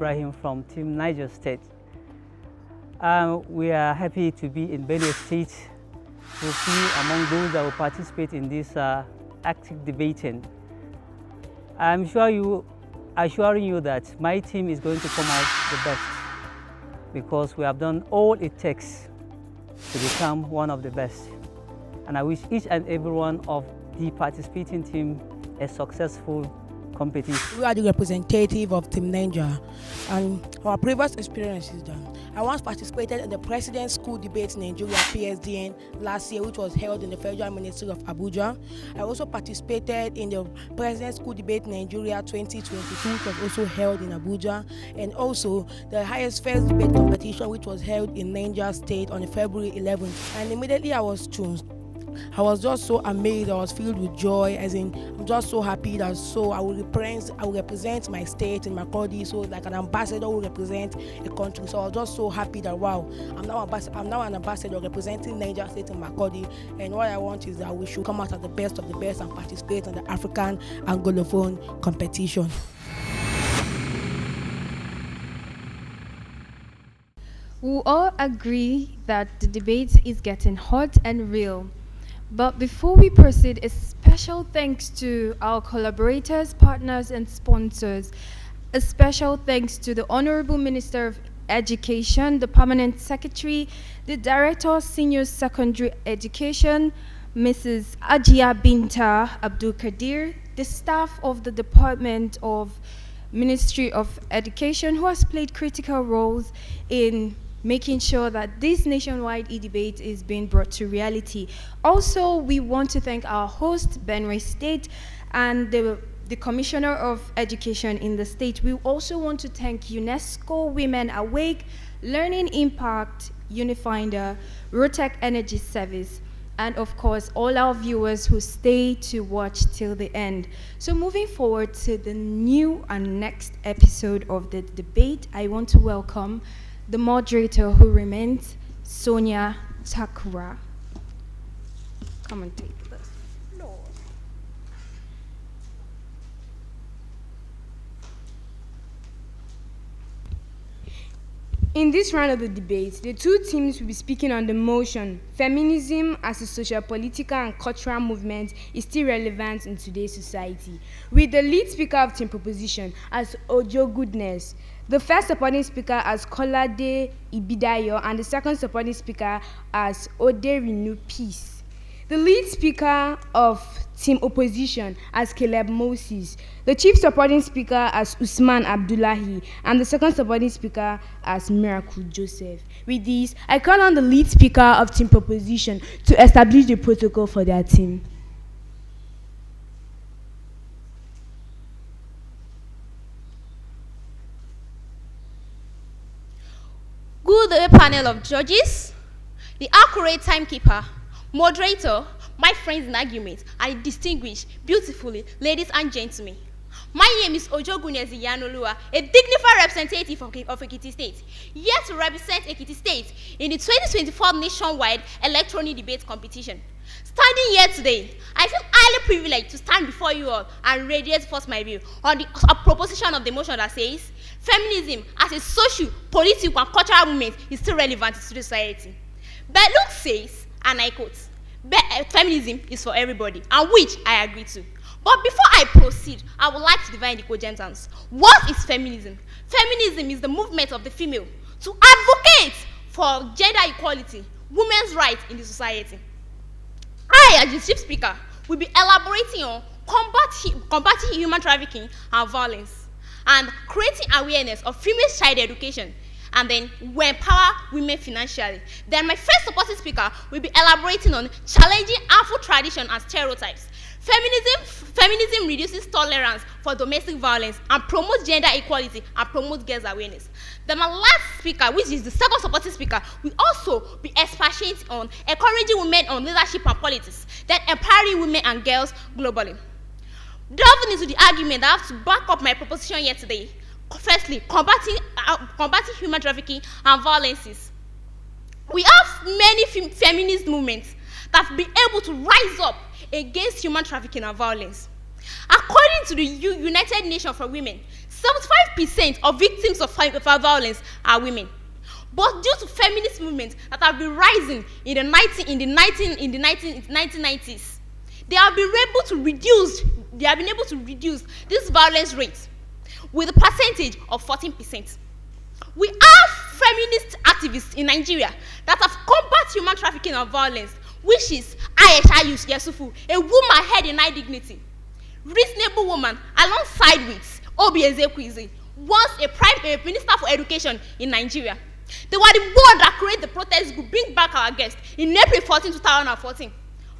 Ibrahim from Team Niger State. We are happy to be in Benue State to be among those that will participate in this active debating. I'm assuring you that my team is going to come out the best because we have done all it takes to become one of the best. And I wish each and every one of the participating team a successful competition. We are the representative of Team Niger, and our previous experience is that I once participated in the President's School Debate Nigeria PSDN last year, which was held in the Federal Ministry of Abuja. I also participated in the President's School Debate Nigeria 2022, which was also held in Abuja, and also the highest first debate competition, which was held in Niger State on February 11th. And immediately I was chosen. I was just so amazed. I was filled with joy, as in I'm just so happy that I will represent my state in Makurdi, so like an ambassador will represent a country. So I was just so happy that wow, I'm now an ambassador representing Niger State in Makurdi, and what I want is that we should come out as the best of the best and participate in the African Anglophone competition. We all agree that the debate is getting hot and real. But before we proceed, a special thanks to our collaborators, partners, and sponsors. A special thanks to the Honorable Minister of Education, the Permanent Secretary, the Director of Senior Secondary Education, Mrs. Ajia Binta Abdul Kadir, the staff of the Department of Ministry of Education, who has played critical roles in making sure that this nationwide e-debate is being brought to reality. Also, we want to thank our host, Benue State, and the Commissioner of Education in the state. We also want to thank UNESCO, Women Awake, Learning Impact, Unifinder, Rotec Energy Service, and of course, all our viewers who stay to watch till the end. So moving forward to the new and next episode of the debate, I want to welcome the moderator who remains, Sonia Takura. Come and take this. No. In this round of the debate, the two teams will be speaking on the motion, feminism as a social, political, and cultural movement is still relevant in today's society, with the lead speaker of Team Proposition as Ojo Goodness, the first supporting speaker as Kolade Ibidayo, and the second supporting speaker as Ode Renew Peace. The lead speaker of Team Opposition as Caleb Moses, the chief supporting speaker as Usman Abdullahi, and the second supporting speaker as Miracle Joseph. With this, I call on the lead speaker of Team Proposition to establish the protocol for their team. Good day, panel of judges, the accurate timekeeper, moderator, my friends in argument, and distinguished, beautifully, ladies and gentlemen. My name is Ojo Gunezi Yanolua, a dignified representative of Ekiti State, here to represent Ekiti State in the 2024 nationwide electronic debate competition. Standing here today, I feel highly privileged to stand before you all and radiate first my view on the proposition of the motion that says feminism as a social, political, and cultural movement is still relevant to society. But Luke says, and I quote, feminism is for everybody, and which I agree to. But before I proceed, I would like to divide the cogentants. What is feminism? Feminism is the movement of the female to advocate for gender equality, women's rights in the society. I, as the chief speaker, will be elaborating on combating human trafficking and violence, and creating awareness of female child education, and then we empower women financially. Then my first supporting speaker will be elaborating on challenging harmful tradition and stereotypes. Feminism reduces tolerance for domestic violence and promotes gender equality and promotes girls' awareness. Then my last speaker, which is the second supporting speaker, will also be expatiating on encouraging women on leadership and politics, then empowering women and girls globally. Delving into the argument that I have to back up my proposition here today. Firstly, combating human trafficking and violences. We have many feminist movements that have been able to rise up against human trafficking and violence. According to the United Nations for Women, 75% of victims of violence are women. But due to feminist movements that have been rising in the 1990s, they have been able to reduce this violence rate with a percentage of 14%. We have feminist activists in Nigeria that have combated human trafficking and violence, which is Aisha Yusufu, a woman held in high dignity, reasonable woman, alongside with Obi Ezekwizi, once a minister for education in Nigeria. They were the ones that created the protest group Bring Back Our Guest in April 14, 2014,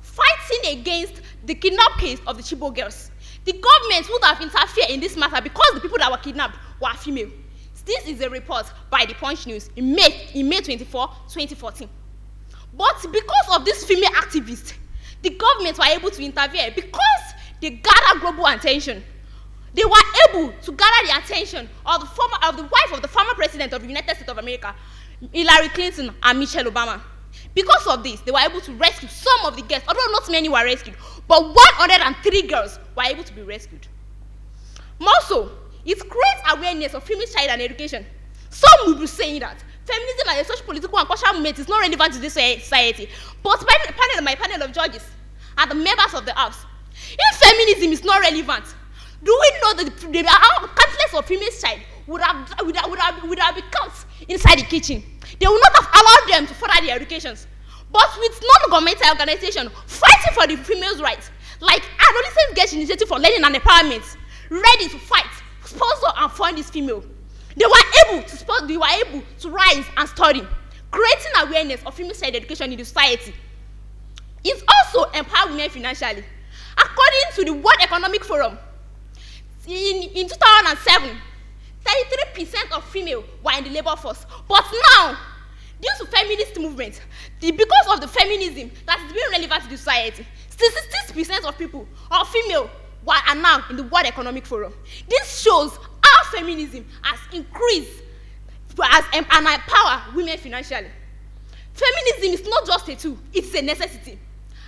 fighting against the kidnap case of the Chibok girls. The government would have interfered in this matter because the people that were kidnapped were female. This is a report by the Punch News in May 24, 2014. But because of these female activists, the government were able to intervene because they gathered global attention. They were able to gather the attention of the wife of the former president of the United States of America, Hillary Clinton and Michelle Obama. Because of this, they were able to rescue some of the girls, although not many were rescued, but 103 girls were able to be rescued. More so, it creates awareness of female child and education. Some will be saying that feminism as a social, political, and cultural movement is not relevant to this society. But my panel of judges and the members of the House, if feminism is not relevant, do we know that the countless of female child would have been kept inside the kitchen? They would not have allowed them to further their educations. But with non-governmental organizations fighting for the females' rights, like Adolescent Girls Initiative for Learning and Empowerment, ready to fight, sponsor and fund this female, they were able to rise and study, creating awareness of female child education in the society. It also empowers women financially. According to the World Economic Forum, in 2007, 33% of females were in the labor force. But now, due to feminist movement, because of the feminism that is being relevant to the society, 66% of people are female are now in the World Economic Forum. This shows how feminism has increased and empower women financially. Feminism is not just a tool, it's a necessity.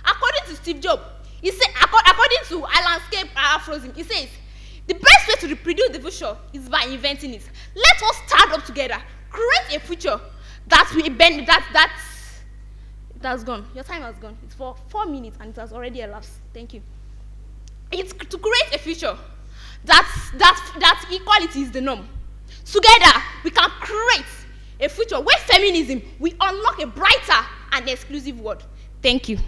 According to Steve Jobs, according to Alan Frozen, he says, the best way to reproduce the future is by inventing it. Let us start up together, create a future that will bend, that's gone. Your time has gone. It's for 4 minutes and it has already elapsed. Thank you. It's to create a future that equality is the norm. Together, we can create a future where feminism will unlock a brighter and exclusive world. Thank you.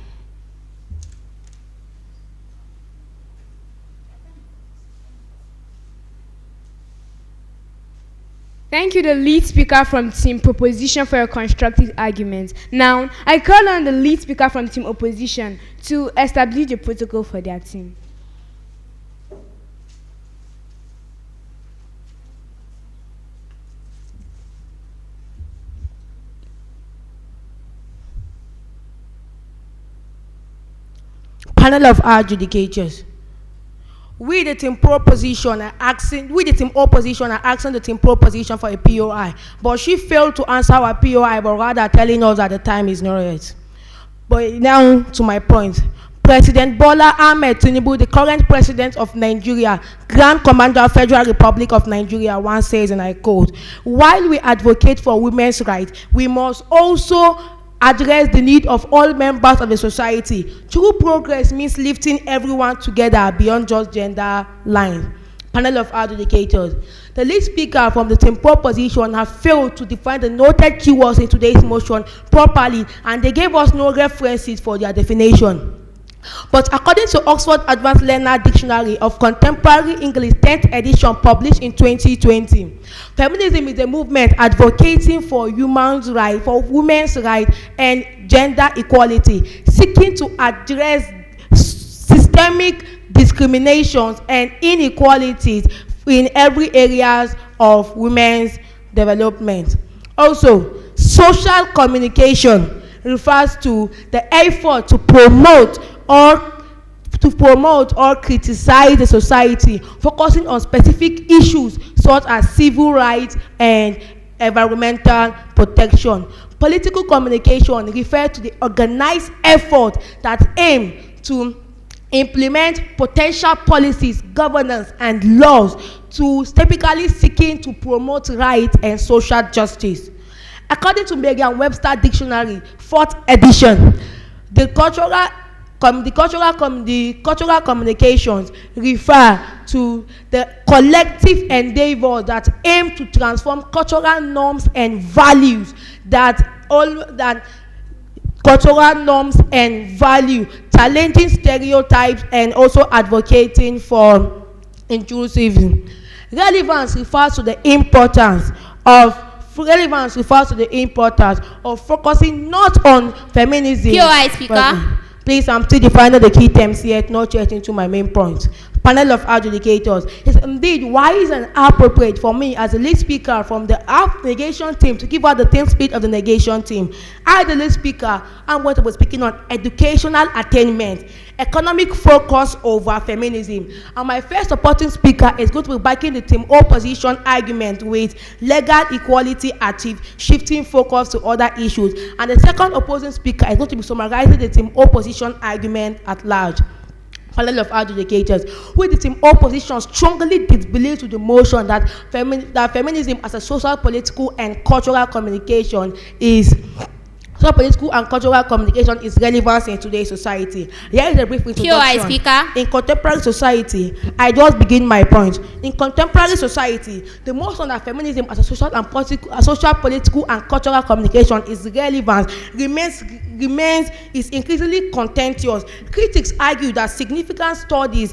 Thank you, the lead speaker from Team Proposition, for your constructive arguments. Now, I call on the lead speaker from Team Opposition to establish the protocol for their team. Panel of adjudicators. We the team opposition are asking the team proposition for a POI, but she failed to answer our POI, but rather telling us that the time is not yet. But now to my point. President Bola Ahmed Tinubu, the current president of Nigeria, Grand Commander of Federal Republic of Nigeria, once says, and I quote, "While we advocate for women's rights, we must also address the need of all members of the society. True progress means lifting everyone together beyond just gender lines." Panel of adjudicators. The lead speaker from the team proposition have failed to define the noted keywords in today's motion properly, and they gave us no references for their definition. But according to Oxford Advanced Learner Dictionary of Contemporary English 10th edition published in 2020, feminism is a movement advocating for women's rights and gender equality, seeking to address systemic discriminations and inequalities in every areas of women's development. Also, social communication refers to the effort to promote or criticize the society, focusing on specific issues such as civil rights and environmental protection. Political communication refers to the organized effort that aim to implement potential policies, governance, and laws to typically seeking to promote rights and social justice. According to Merriam-Webster Dictionary, 4th edition, the cultural communications refer to the collective endeavor that aim to transform cultural norms and values challenging stereotypes and also advocating for inclusivism. Relevance refers to the importance of focusing not on feminism. POI speaker. Please, I'm still defining the key terms yet, not yet into my main point. Panel of adjudicators. It's indeed wise and appropriate for me as the lead speaker from the negation team to give out the team speech of the negation team. I, the lead speaker, I'm going to be speaking on educational attainment, economic focus over feminism. And my first supporting speaker is going to be backing the team opposition argument with legal equality achieved, shifting focus to other issues. And the second opposing speaker is going to be summarizing the team opposition argument at large. Panel of adjudicators, with the team opposition strongly disbelieves with the motion that feminism as a social, political, and cultural communication is relevant in today's society. Here is a brief introduction. POI speaker. In contemporary society, I just begin my point. In contemporary society, the motion that feminism as a social, political, and cultural communication is relevant is increasingly contentious. Critics argue that significant strides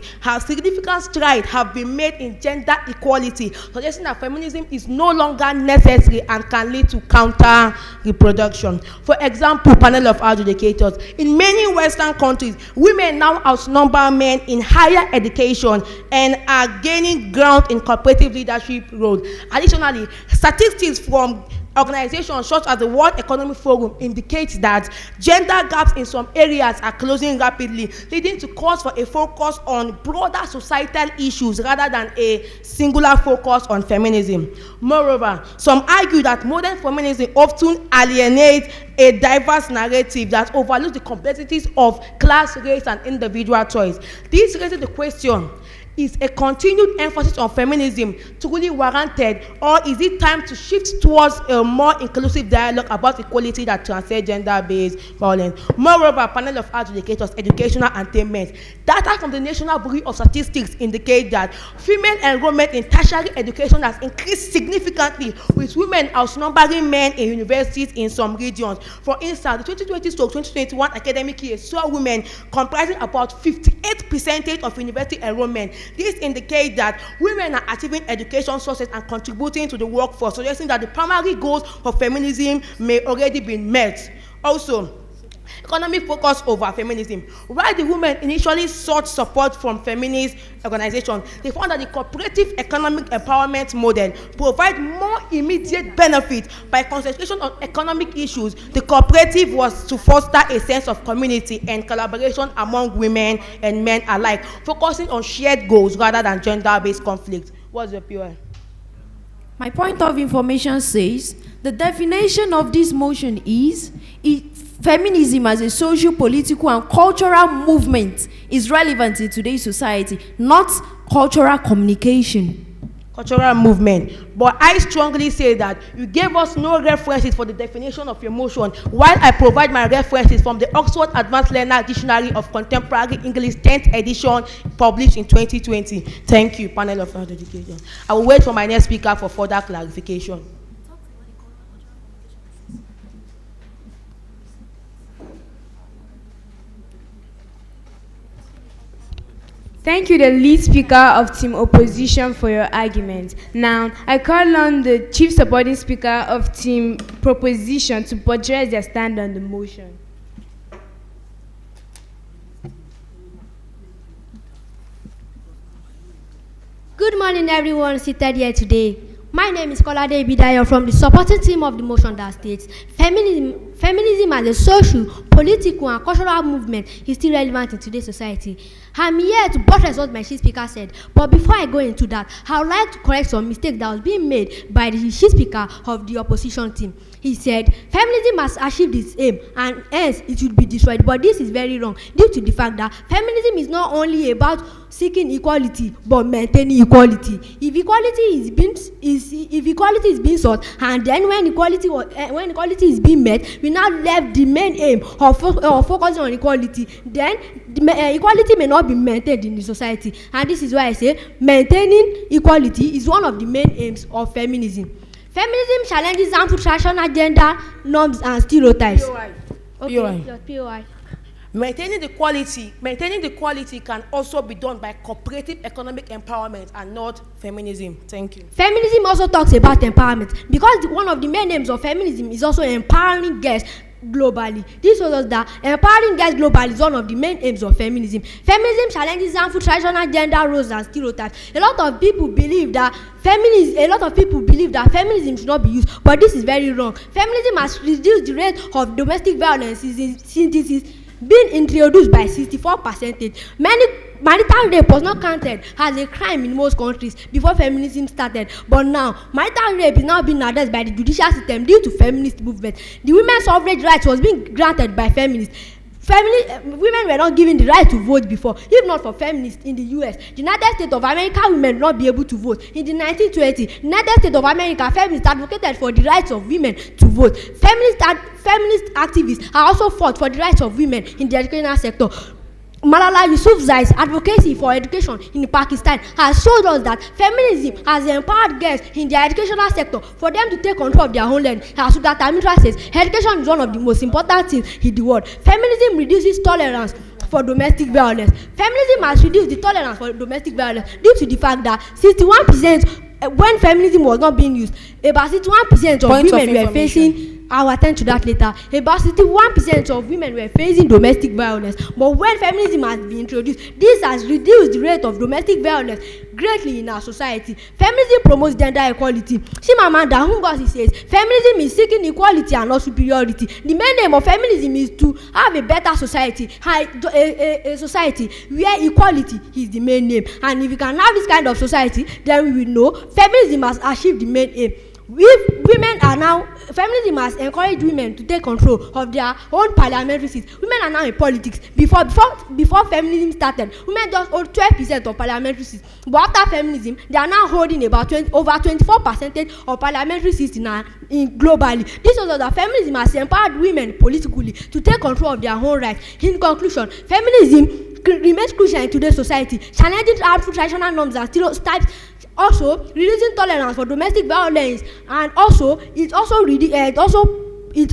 have been made in gender equality, suggesting that feminism is no longer necessary and can lead to counter reproduction. For example, panel of adjudicators. In many Western countries, women now outnumber men in higher education and are gaining ground in cooperative leadership roles. Additionally, statistics from organizations such as the World Economic Forum indicates that gender gaps in some areas are closing rapidly, leading to calls for a focus on broader societal issues rather than a singular focus on feminism. Moreover, some argue that modern feminism often alienates a diverse narrative that overlooks the complexities of class, race, and individual choice. This raises the question: is a continued emphasis on feminism truly warranted, or is it time to shift towards a more inclusive dialogue about equality that transcends gender-based violence? Moreover, panel of adjudicators, educational attainment. Data from the National Bureau of Statistics indicate that female enrollment in tertiary education has increased significantly, with women outnumbering men in universities in some regions. For instance, the 2020-2021 academic year saw women comprising about 58% of university enrollment. This indicates that women are achieving education sources and contributing to the workforce, suggesting that the primary goals of feminism may already be met. Also, economic focus over feminism. While the women initially sought support from feminist organizations, they found that the cooperative economic empowerment model provides more immediate benefit. By concentration on economic issues, the cooperative was to foster a sense of community and collaboration among women and men alike, focusing on shared goals rather than gender-based conflict. What's your POI? My point of information says the definition of this motion is feminism as a social, political, and cultural movement is relevant in today's society, not cultural communication. Cultural movement. But I strongly say that you gave us no references for the definition of your motion, while I provide my references from the Oxford Advanced Learner Dictionary of Contemporary English 10th edition, published in 2020. Thank you, panel of education. I will wait for my next speaker for further clarification. Thank you, the lead speaker of Team Opposition, for your argument. Now, I call on the chief supporting speaker of Team Proposition to address their stand on the motion. Good morning, everyone seated here today. My name is Kolade Bidayo from the supporting team of the motion that states feminism as a social, political, and cultural movement is still relevant in today's society. I'm here to buttress what my chief speaker said, but before I go into that, I would like to correct some mistakes that was being made by the chief speaker of the opposition team. He said, feminism must achieve this aim and hence it should be destroyed. But this is very wrong due to the fact that feminism is not only about seeking equality but maintaining equality. If equality is being sought, and then when equality is being met, we now left the main aim of focusing on equality, then equality may not be maintained in the society. And this is why I say maintaining equality is one of the main aims of feminism. Feminism challenges harmful traditional gender norms and stereotypes. POI. Okay, POI. your POI. Maintaining the quality can also be done by cooperative economic empowerment and not feminism. Thank you. Feminism also talks about empowerment because one of the main aims of feminism is also empowering girls globally. This shows us that empowering girls globally is one of the main aims of feminism. Feminism challenges harmful traditional gender roles and stereotypes. A lot of people believe that feminism should not be used, but this is very wrong. Feminism has reduced the rate of domestic violence since it is being introduced by 64%. Marital rape was not counted as a crime in most countries before feminism started, but now marital rape is now being addressed by the judicial system due to feminist movement. The women's suffrage rights was being granted by feminists. Women were not given the right to vote before. If not for feminists in the US, the United States of America women would not be able to vote. In the 1920s, United States of America feminists advocated for the rights of women to vote. Feminist activists have also fought for the rights of women in the educational sector. Malala Yousafzai's advocacy for education in Pakistan has showed us that feminism has empowered girls in the educational sector for them to take control of their own learning. As Sugar Tamitra says, education is one of the most important things in the world. Feminism reduces tolerance for domestic violence. Feminism has reduced the tolerance for domestic violence due to the fact that 61% when feminism was not being used, about 61% of women were facing. I will attend to that later. About 61% of women were facing domestic violence. But when feminism has been introduced, this has reduced the rate of domestic violence greatly in our society. Feminism promotes gender equality. Chimamanda Ngozi says, feminism is seeking equality and not superiority. The main aim of feminism is to have a better society, a society where equality is the main aim. And if we can have this kind of society, then we will know feminism has achieved the main aim. Feminism has encouraged women to take control of their own parliamentary seats. Women are now in politics. Before feminism started, women just hold 12% of parliamentary seats. But after feminism, they are now holding about over 24% of parliamentary seats globally. This shows that feminism has empowered women politically to take control of their own rights. In conclusion, feminism remains crucial in today's society, challenging harmful traditional norms and stereotypes. Also, reducing tolerance for domestic violence, and it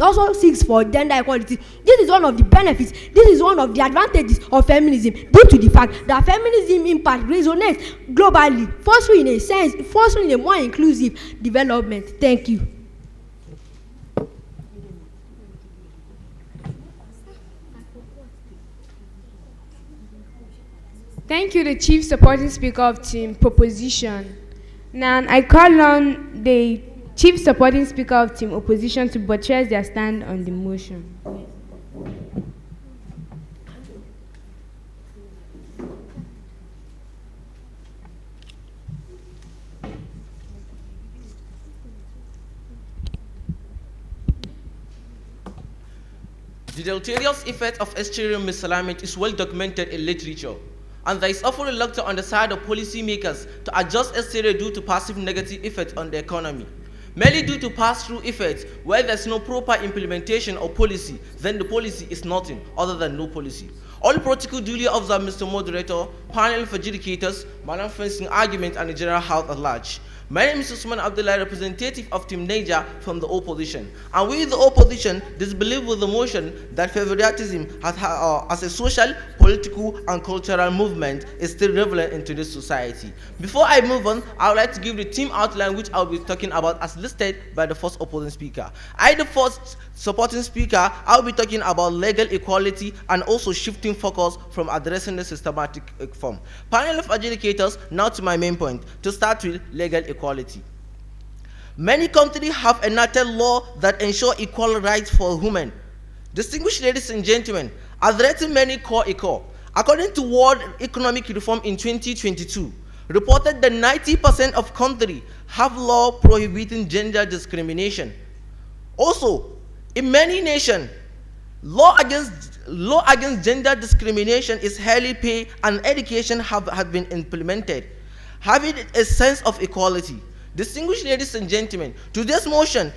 also seeks for gender equality. This is one of the benefits. This is one of the advantages of feminism due to the fact that feminism impact resonates globally, fostering a more inclusive development. Thank you. Thank you, the Chief Supporting Speaker of Team Proposition. Now, I call on the Chief Supporting Speaker of Team Opposition to buttress their stand on the motion. The deleterious effect of exterior misalignment is well documented in literature, and there is often reluctance on the side of policymakers to adjust exterior due to passive negative effects on the economy. Merely due to pass-through effects, where there's no proper implementation of policy, then the policy is nothing other than no policy. All protocol duly observed, Mr. Moderator, panel for adjudicators, madam fencing argument, and the general health at large. My name is Usman Abdullah, representative of Team Niger from the opposition. And we, the opposition, disbelieve with the motion that favoritism as a social, political, and cultural movement is still relevant in today's society. Before I move on, I would like to give the team outline which I'll be talking about as listed by the first opposing speaker. The first supporting speaker, I'll be talking about legal equality and also shifting focus from addressing the systematic form. Panel of adjudicators, now to my main point, to start with legal equality. Many countries have enacted law that ensure equal rights for women. Distinguished ladies and gentlemen, addressing many core equal. According to World Economic Reform in 2022, reported that 90% of countries have law prohibiting gender discrimination. Also, in many nations, law against gender discrimination is highly paid and education have been implemented, having a sense of equality. Distinguished ladies and gentlemen, today's motion,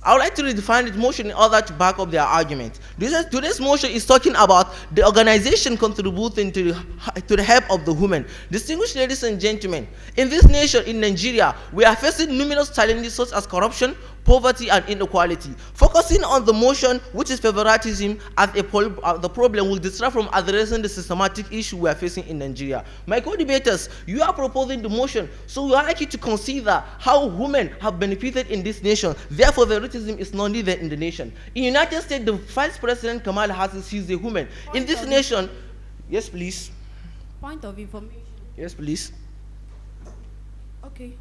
I would like to redefine this motion in order to back up their argument. Today's motion is talking about the organization contributing to the help of the women. Distinguished ladies and gentlemen, in this nation, in Nigeria, we are facing numerous challenges such as corruption, poverty, and inequality. Focusing on the motion, which is favoritism, as the problem will distract from addressing the systematic issue we are facing in Nigeria. My co-debaters, you are proposing the motion, so we are likely to consider how women have benefited in this nation. Therefore, favoritism is not needed in the nation. In the United States, the Vice President Kamala Harris is a woman. In this nation, yes, please. Point of information. Yes, please. Okay.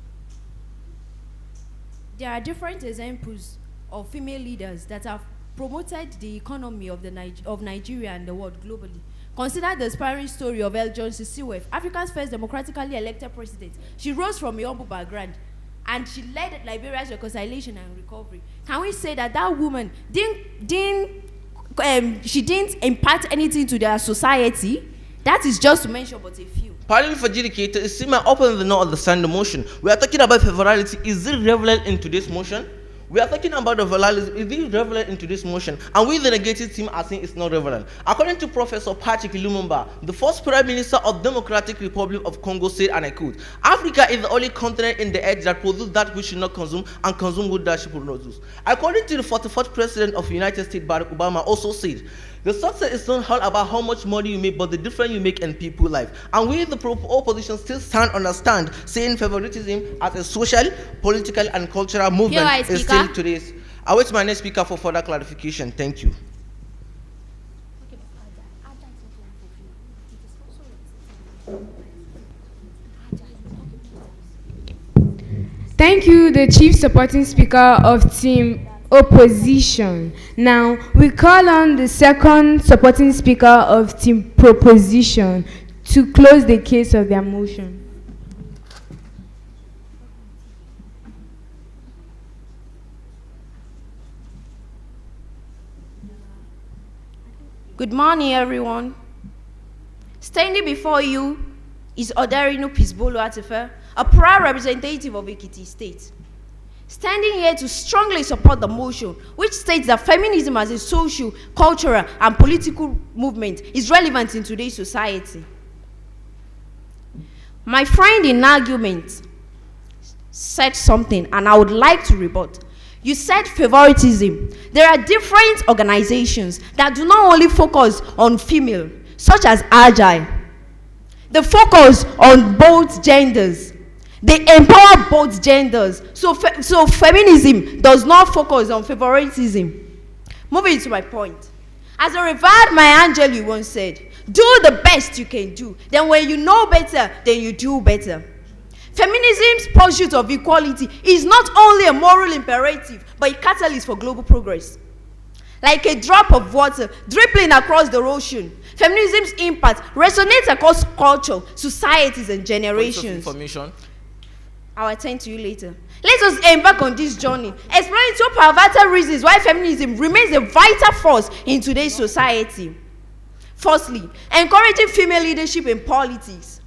There are different examples of female leaders that have promoted the economy of Nigeria and the world globally. Consider the inspiring story of El Johnson Sirleaf, Africa's first democratically elected president. She rose from a humble background and she led Liberia's reconciliation and recovery. Can we say that that woman didn't impart anything to their society? That is just to mention but a few. Pardon me for adjudicator, it seems I openly not understand the motion. We are talking about favorability. Is it relevant in today's motion? We are talking about the validity. Is it relevant in today's motion? And we, the negative team, are saying it's not relevant. According to Professor Patrick Lumumba, the first Prime Minister of Democratic Republic of Congo, said, and I quote, "Africa is the only continent in the earth that produces that which should not consume and consume what that should produce." According to the 44th President of the United States, Barack Obama, also said, "The success is not all about how much money you make, but the difference you make in people's life." And we, the opposition, still stand, saying favoritism as a social, political, and cultural movement is still today's. I wait my next speaker for further clarification. Thank you. Thank you, the chief supporting speaker of Team Opposition. Now, we call on the second supporting speaker of Team Proposition to close the case of their motion. Good morning, everyone. Standing before you is Oderinu Pisbolo Atife, a proud representative of Ekiti State. Standing here to strongly support the motion, which states that feminism as a social, cultural, and political movement is relevant in today's society. My friend in argument said something, and I would like to rebut. You said favoritism. There are different organizations that do not only focus on female, such as Agile. They focus on both genders. They empower both genders. So feminism does not focus on favoritism. Moving to my point. As a revered Maya Angelou once said, do the best you can do. Then when you know better, then you do better. Feminism's pursuit of equality is not only a moral imperative, but a catalyst for global progress. Like a drop of water dribbling across the ocean, feminism's impact resonates across culture, societies, and generations. I'll attend to you later. Let us embark on this journey, exploring two perverted reasons why feminism remains a vital force in today's society. Firstly, encouraging female leadership in politics.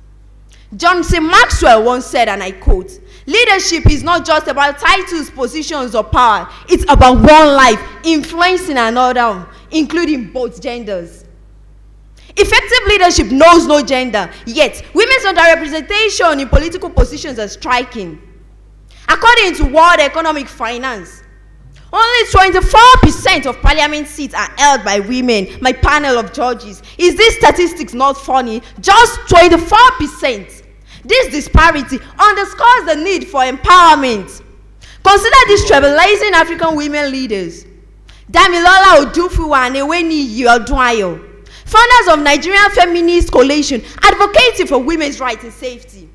John C. Maxwell once said, and I quote, "Leadership is not just about titles, positions, or power. It's about one life influencing another, including both genders." Effective leadership knows no gender, yet women's underrepresentation in political positions are striking. According to World Economic Finance, only 24% of parliament seats are held by women. My panel of judges, is this statistics not funny? Just 24%. This disparity underscores the need for empowerment. Consider these trailblazing African women leaders. Damilola Odufuwa and Eweni Yodwayo, founders of Nigerian Feminist Coalition, advocating for women's rights and safety.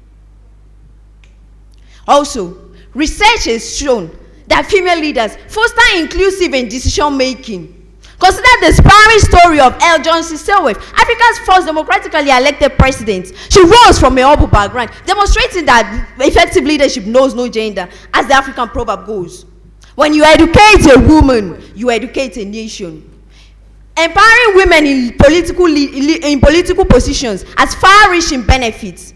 Also, research has shown that female leaders foster inclusive and decision-making. Consider the inspiring story of El Johnson Sirleaf, Africa's first democratically elected president. She rose from a humble background, demonstrating that effective leadership knows no gender, as the African proverb goes. When you educate a woman, you educate a nation. Empowering women in political positions has far-reaching benefits.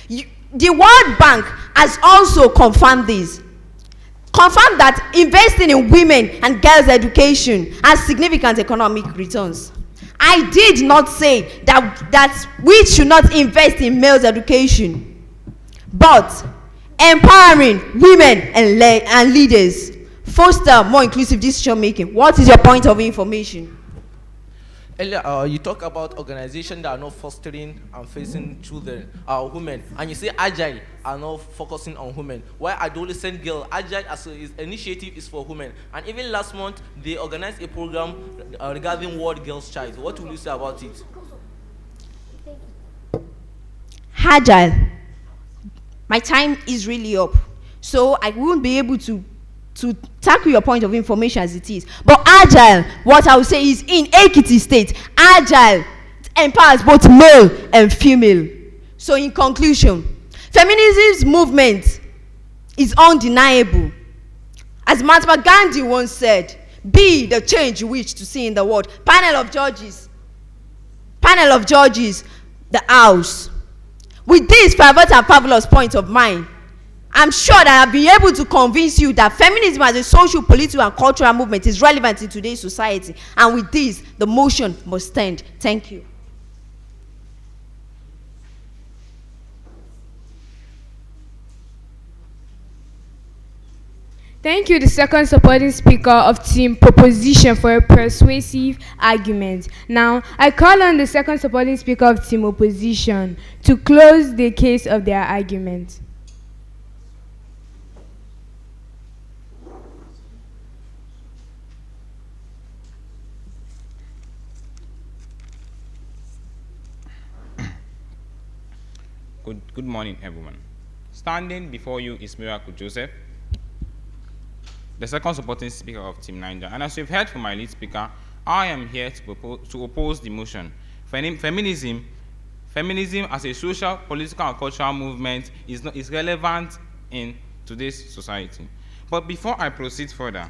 The World Bank has also confirmed this. Confirmed that investing in women and girls' education has significant economic returns. I did not say that we should not invest in males' education, but empowering women and leaders, foster more inclusive decision making. What is your point of information? Earlier, you talk about organizations that are not fostering and facing children, women, and you say Agile are not focusing on women. While Adolescent Girl, Agile as its initiative is for women. And even last month, they organized a program regarding World Girls' Child. What will you say about it? Agile. My time is really up, so I won't be able to tackle your point of information as it is. But Agile, what I will say is, in Ekiti State, Agile empowers both male and female. So in conclusion, feminism's movement is undeniable. As Mahatma Gandhi once said, be the change you wish to see in the world. Panel of judges, the House. With this private and fabulous point of mine, I'm sure that I'll be able to convince you that feminism as a social, political, and cultural movement is relevant in today's society. And with this, the motion must stand. Thank you. Thank you, the second supporting speaker of Team Proposition, for a persuasive argument. Now, I call on the second supporting speaker of Team Opposition to close the case of their argument. Good morning, everyone. Standing before you is Miracle Joseph, the second supporting speaker of Team Niger. And as you've heard from my lead speaker, I am here to oppose the motion. Feminism as a social, political, and cultural movement is relevant in today's society. But before I proceed further,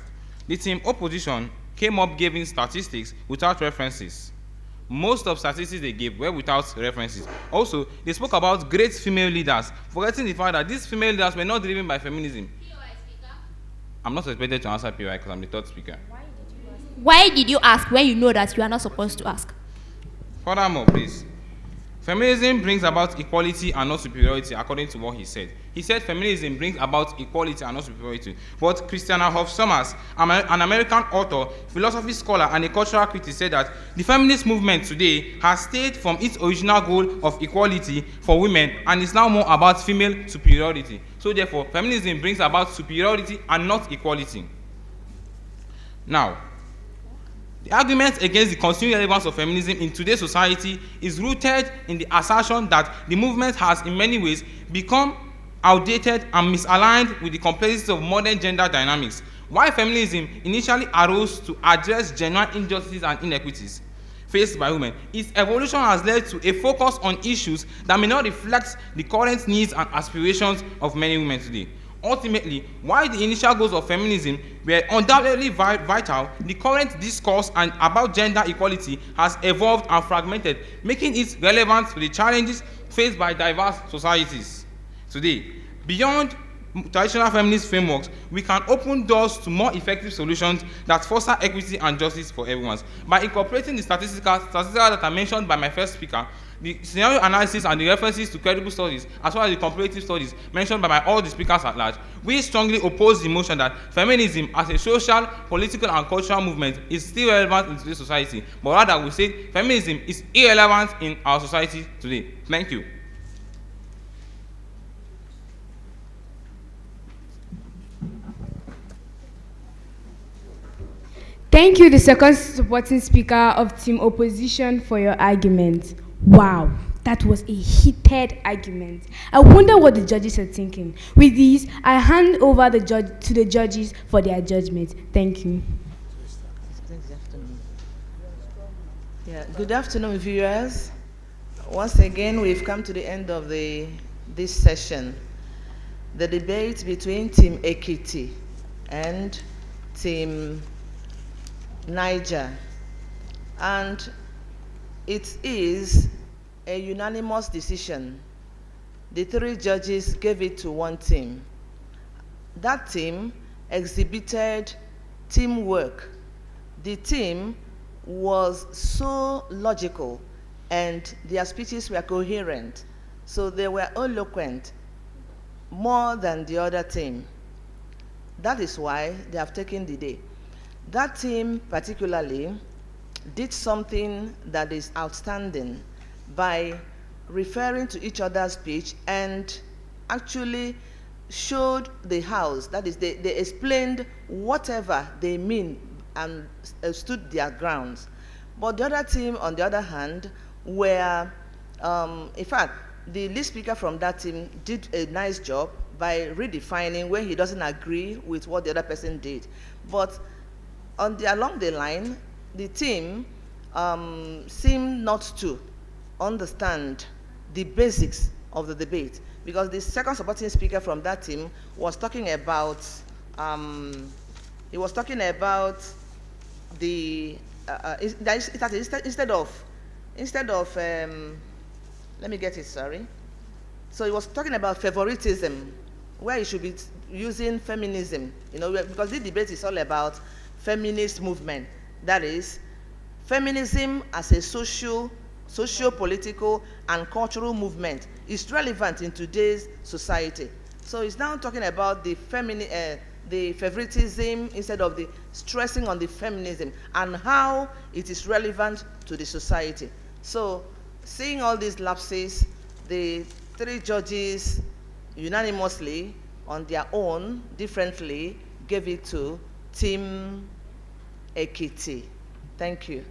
the Team Opposition came up giving statistics without references. Most of statistics they gave were without references. Also, they spoke about great female leaders, forgetting the fact that these female leaders were not driven by feminism. I'm not expected to answer POI because I'm the third speaker. Why did you ask when you know that you are not supposed to ask? Furthermore, please. Feminism brings about equality and not superiority, according to what he said. He said feminism brings about equality and not superiority. But Christiana Hoff Sommers, an American author, philosophy scholar, and a cultural critic, said that the feminist movement today has stayed from its original goal of equality for women and is now more about female superiority. So therefore, feminism brings about superiority and not equality. Now, the argument against the continuing relevance of feminism in today's society is rooted in the assertion that the movement has in many ways become outdated and misaligned with the complexities of modern gender dynamics. While feminism initially arose to address genuine injustices and inequities faced by women, its evolution has led to a focus on issues that may not reflect the current needs and aspirations of many women today. Ultimately, while the initial goals of feminism were undoubtedly vital, the current discourse about gender equality has evolved and fragmented, making it relevant to the challenges faced by diverse societies today. Beyond traditional feminist frameworks, we can open doors to more effective solutions that foster equity and justice for everyone. By incorporating the statistical data mentioned by my first speaker, the scenario analysis and the references to credible studies, as well as the comparative studies mentioned by all the speakers at large, we strongly oppose the motion that feminism as a social, political, and cultural movement is still relevant in today's society, but rather we say feminism is irrelevant in our society today. Thank you. Thank you, the second supporting speaker of Team Opposition, for your argument. Wow, that was a heated argument. I wonder what the judges are thinking. With this, I hand over to the judges for their judgment. Thank you. Good afternoon, viewers. Once again, we've come to the end of this session. The debate between Team Ekiti and Team Niger. And it is a unanimous decision. The 3 judges gave it to one team. That team exhibited teamwork. The team was so logical and their speeches were coherent. So they were eloquent more than the other team. That is why they have taken the day. That team particularly did something that is outstanding by referring to each other's speech and actually showed the house, that is, they explained whatever they mean and stood their grounds. But the other team, on the other hand, were, in fact, the lead speaker from that team did a nice job by redefining when he doesn't agree with what the other person did. But along the line, the team seemed not to understand the basics of the debate, because the second supporting speaker from that team was talking about the instead of let me get it, sorry. So he was talking about favoritism, where you should be using feminism, you know, because this debate is all about feminist movement. That is, feminism as a socio-political and cultural movement is relevant in today's society. So it's now talking about the favoritism instead of the stressing on the feminism and how it is relevant to the society. So seeing all these lapses, the 3 judges unanimously on their own, differently, gave it to Team Ekiti. Thank you.